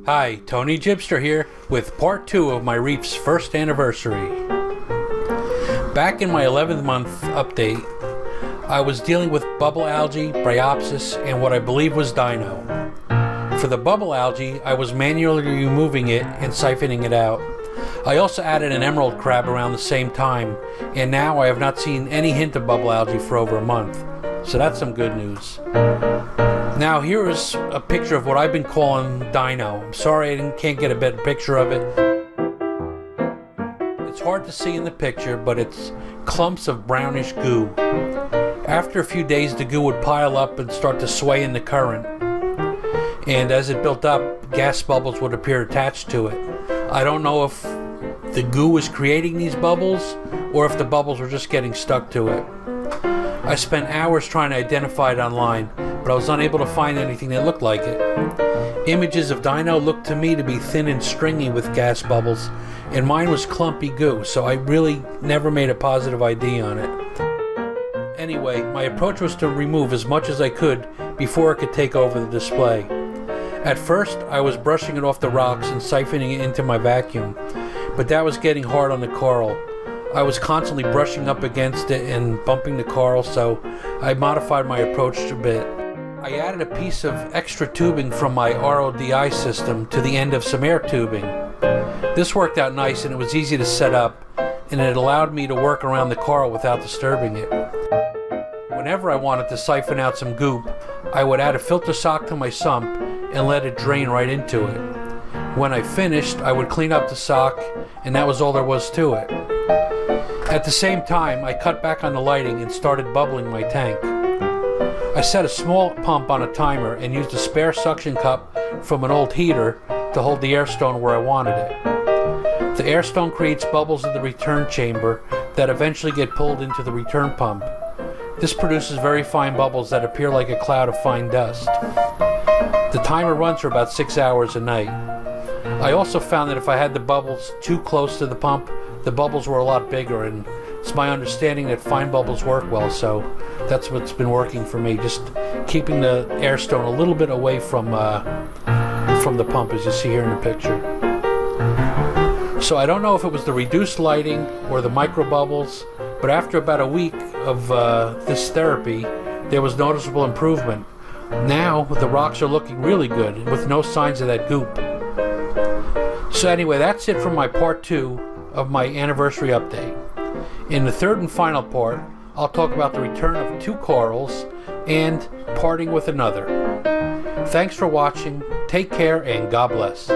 Hi, Tony Jibster here with part 2 of my reef's first anniversary. Back in my 11th month update, I was dealing with bubble algae, bryopsis, and what I believe was dino. For the bubble algae, I was manually removing it and siphoning it out. I also added an emerald crab around the same time, and now I have not seen any hint of bubble algae for over a month. So that's some good news. Now here is a picture of what I've been calling dino. I'm sorry I can't get a better picture of it. It's hard to see in the picture, but it's clumps of brownish goo. After a few days, the goo would pile up and start to sway in the current. And as it built up, gas bubbles would appear attached to it. I don't know if the goo was creating these bubbles or if the bubbles were just getting stuck to it. I spent hours trying to identify it online, but I was unable to find anything that looked like it. Images of dino looked to me to be thin and stringy with gas bubbles, and mine was clumpy goo, so I really never made a positive ID on it. Anyway, my approach was to remove as much as I could before it could take over the display. At first, I was brushing it off the rocks and siphoning it into my vacuum, but that was getting hard on the coral. I was constantly brushing up against it and bumping the coral, so I modified my approach a bit. I added a piece of extra tubing from my RODI system to the end of some air tubing. This worked out nice and it was easy to set up, and it allowed me to work around the coral without disturbing it. Whenever I wanted to siphon out some goop, I would add a filter sock to my sump and let it drain right into it. When I finished, I would clean up the sock, and that was all there was to it. At the same time, I cut back on the lighting and started bubbling my tank. I set a small pump on a timer and used a spare suction cup from an old heater to hold the air stone where I wanted it. The air stone creates bubbles in the return chamber that eventually get pulled into the return pump. This produces very fine bubbles that appear like a cloud of fine dust. The timer runs for about 6 hours a night. I also found that if I had the bubbles too close to the pump, the bubbles were a lot bigger, and it's my understanding that fine bubbles work well, so that's what's been working for me, just keeping the air stone a little bit away from the pump, as you see here in the picture. So I don't know if it was the reduced lighting or the micro bubbles, but after about a week of this therapy, there was noticeable improvement. Now the rocks are looking really good with no signs of that goop. So anyway, that's it for my part 2 of my anniversary update. In the third and final part, I'll talk about the return of 2 corals and parting with another. Thanks for watching, take care, and God bless.